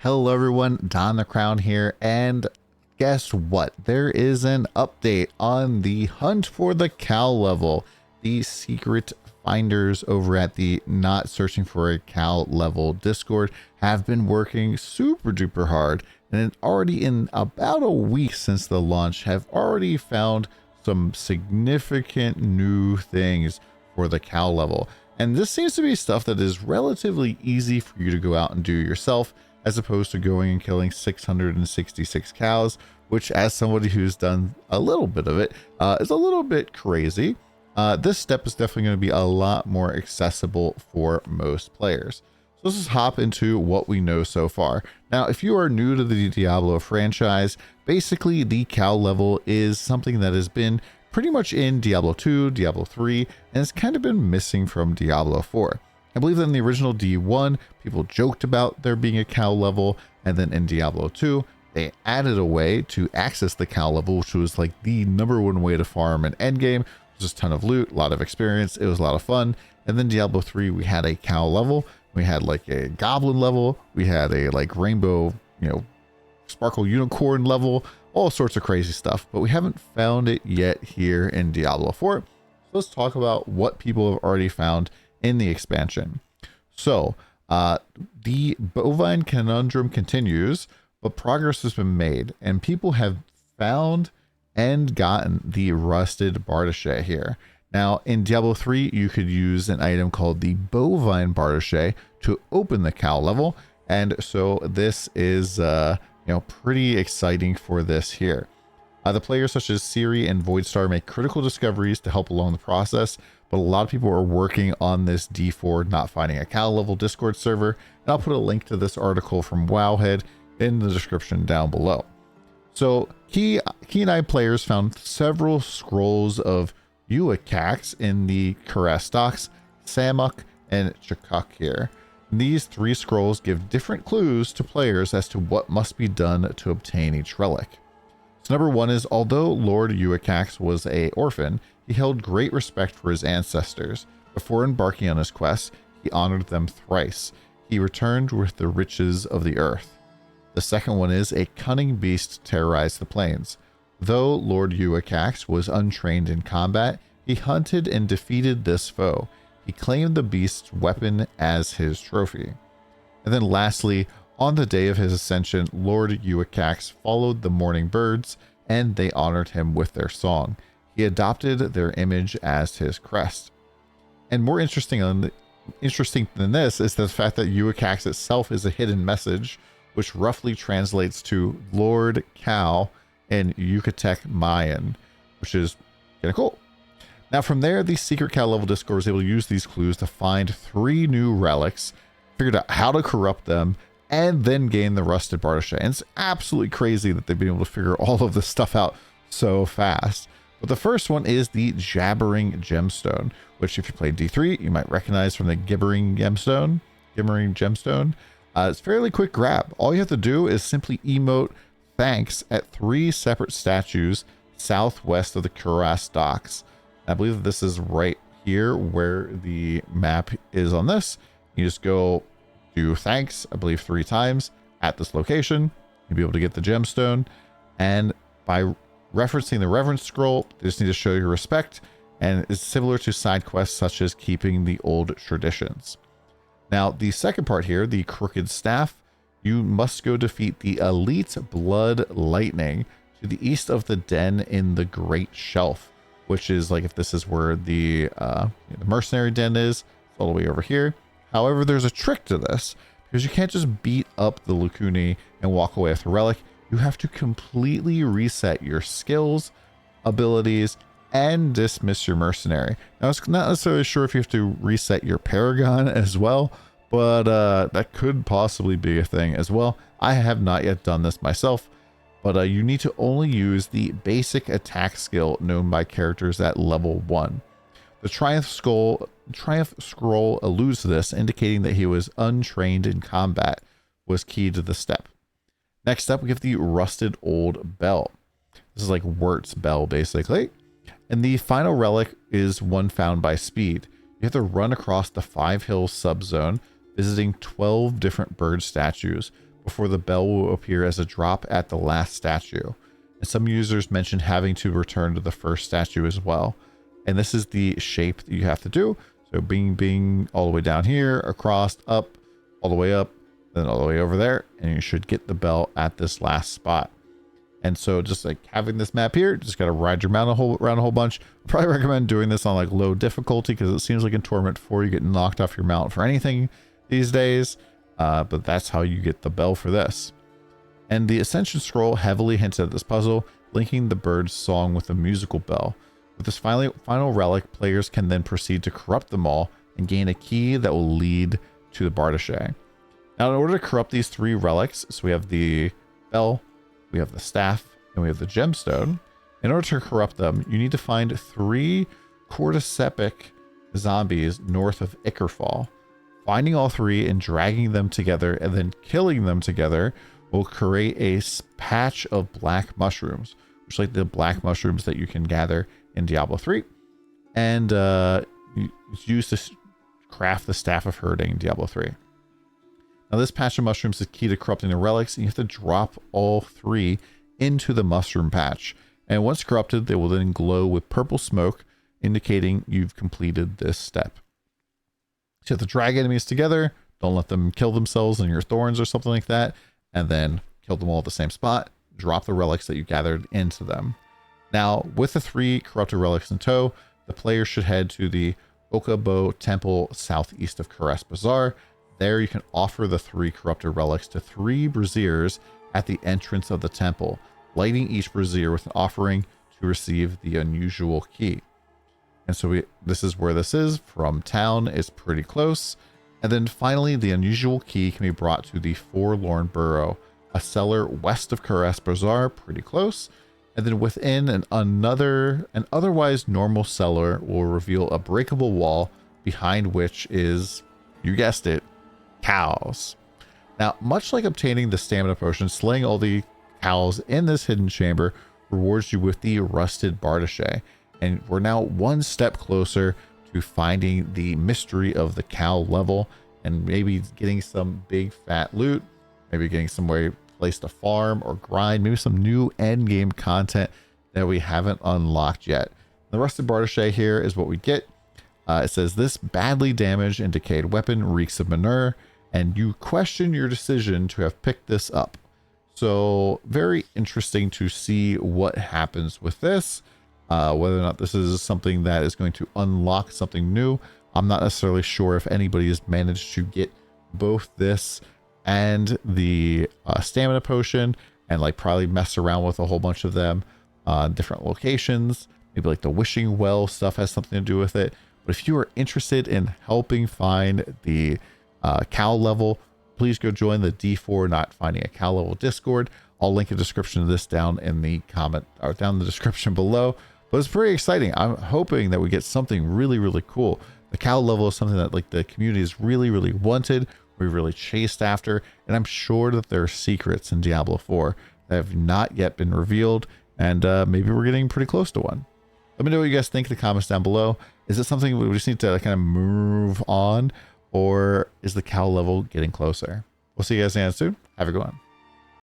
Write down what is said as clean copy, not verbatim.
Hello everyone, DonTheCrown here, and guess what? There is an update on the hunt for the cow level. The secret finders over at the Not Searching for a Cow level Discord have been working super duper hard, and already in about a week since the launch have already found some significant new things for the cow level. And this seems to be stuff that is relatively easy for you to go out and do yourself, as opposed to going and killing 666 cows, which, as somebody who's done a little bit of it, is a little bit crazy. This step is definitely going to be a lot more accessible for most players. So let's just hop into what we know so far. Now, if you are new to the Diablo franchise, basically the cow level is something that has been pretty much in Diablo 2, Diablo 3, and it's kind of been missing from Diablo 4. I believe that in the original D1, people joked about there being a cow level, and then in Diablo 2, they added a way to access the cow level, which was like the #1 way to farm an endgame. It was just a ton of loot, a lot of experience, it was a lot of fun. And then Diablo 3, we had a cow level, we had like a goblin level, we had a like rainbow, sparkle unicorn level, all sorts of crazy stuff, but we haven't found it yet here in Diablo 4. So let's talk about what people have already found in the expansion. So the bovine conundrum continues, but progress has been made, and people have found and gotten the rusted Bartochet here. Now in Diablo 3, you could use an item called the bovine Bartochet to open the cow level, and so this is pretty exciting for this here. The players such as Siri and Voidstar make critical discoveries to help along the process, but a lot of people are working on this D4 not finding a cow level Discord server, and I'll put a link to this article from Wowhead in the description down below. So Keen Eye players found several scrolls of Uakax in the Karastox, Samuk, and Chakuk here. These 3 scrolls give different clues to players as to what must be done to obtain each relic. So number 1 is, although Lord Uakax was an orphan, he held great respect for his ancestors. Before embarking on his quest, he honored them thrice. He returned with the riches of the earth. The second one is, a cunning beast terrorized the plains. Though Lord Uakax was untrained in combat, he hunted and defeated this foe. He claimed the beast's weapon as his trophy. And then lastly, on the day of his ascension, Lord Uakax followed the morning birds, and they honored him with their song. He adopted their image as his crest. And more interesting than this is the fact that Uakax itself is a hidden message, which roughly translates to Lord Cow in Yucatec Mayan, which is kind of cool. Now from there, the secret cow level Discord was able to use these clues to find 3 new relics, figured out how to corrupt them, and then gain the rusted Bartochet. And it's absolutely crazy that they've been able to figure all of this stuff out so fast. But the first one is the Jabbering Gemstone, which if you played D3, you might recognize from the Gibbering Gemstone. It's a fairly quick grab. All you have to do is simply emote thanks at 3 separate statues southwest of the Kuras docks. I believe that this is right here where the map is on this. You just go do thanks, I believe 3 times at this location. You'll be able to get the gemstone. And by referencing the reverence scroll, they just need to show your respect. And it's similar to side quests such as keeping the old traditions. Now, the second part here, the Crooked Staff, you must go defeat the Elite Blood Lightning to the east of the den in the Great Shelf, which is like, if this is where the mercenary den is, it's all the way over here. However, there's a trick to this, because you can't just beat up the Lukuni and walk away with a relic. You have to completely reset your skills, abilities, and dismiss your mercenary. Now, it's not necessarily sure if you have to reset your Paragon as well, but that could possibly be a thing as well. I have not yet done this myself, but you need to only use the basic attack skill known by characters at level 1. The Triumph Scroll alludes to this, indicating that he was untrained in combat was key to the step. Next up, we have the Rusted Old Bell. This is like Wirt's Bell, basically. And the final relic is one found by speed. You have to run across the 5 Hills subzone, visiting 12 different bird statues. before the bell will appear as a drop at the last statue. And some users mention having to return to the first statue as well. And this is the shape that you have to do. So bing, all the way down here, across, up, all the way up, then all the way over there. And you should get the bell at this last spot. And so just like having this map here, just got to ride your mount around a whole bunch. I'd probably recommend doing this on like low difficulty, because it seems like in Torment 4 you get knocked off your mount for anything these days. But that's how you get the bell for this. And the Ascension Scroll heavily hints at this puzzle, linking the bird's song with a musical bell. With this final relic, players can then proceed to corrupt them all and gain a key that will lead to the Bardiche. Now, in order to corrupt these 3 relics, so we have the bell, we have the staff, and we have the gemstone. In order to corrupt them, you need to find 3 cordycepic zombies north of Ickerfall. Finding all 3 and dragging them together and then killing them together will create a patch of black mushrooms, which are like the black mushrooms that you can gather in Diablo 3. And it's used to craft the Staff of Herding in Diablo 3. Now this patch of mushrooms is key to corrupting the relics, and you have to drop all 3 into the mushroom patch. And once corrupted, they will then glow with purple smoke, indicating you've completed this step. So you have to drag enemies together, don't let them kill themselves in your thorns or something like that, and then kill them all at the same spot, drop the relics that you gathered into them. Now, with the 3 corrupted relics in tow, the player should head to the Okabo Temple southeast of Caress Bazaar. There you can offer the 3 corrupted relics to 3 braziers at the entrance of the temple, lighting each brazier with an offering to receive the unusual key. And so this is where this is. From town is pretty close. And then finally, the unusual key can be brought to the Forlorn Burrow, a cellar west of Caress Bazaar, pretty close. And then within an otherwise normal cellar will reveal a breakable wall, behind which is, you guessed it, cows. Now, much like obtaining the stamina potion, slaying all the cows in this hidden chamber rewards you with the rusted Bardiche. And we're now one step closer to finding the mystery of the cow level, and maybe getting some big fat loot, maybe getting somewhere place to farm or grind, maybe some new end game content that we haven't unlocked yet. The rusted Bardiche here is what we get. It says this badly damaged and decayed weapon reeks of manure, and you question your decision to have picked this up. So very interesting to see what happens with this. Whether or not this is something that is going to unlock something new. I'm not necessarily sure if anybody has managed to get both this and the stamina potion, and like probably mess around with a whole bunch of them different locations. Maybe like the wishing well stuff has something to do with it. But if you are interested in helping find the cow level, please go join the D4 Not Finding a Cow Level Discord. I'll link a description of this down in the comment, or down in the description below. But it's pretty exciting. I'm hoping that we get something really, really cool. The cow level is something that like the community has really, really wanted. We really chased after, and I'm sure that there are secrets in Diablo 4 that have not yet been revealed, and maybe we're getting pretty close to one. Let me know what you guys think in the comments down below. Is it something we just need to kind of move on, or is the cow level getting closer? We'll see you guys again soon. Have a good one.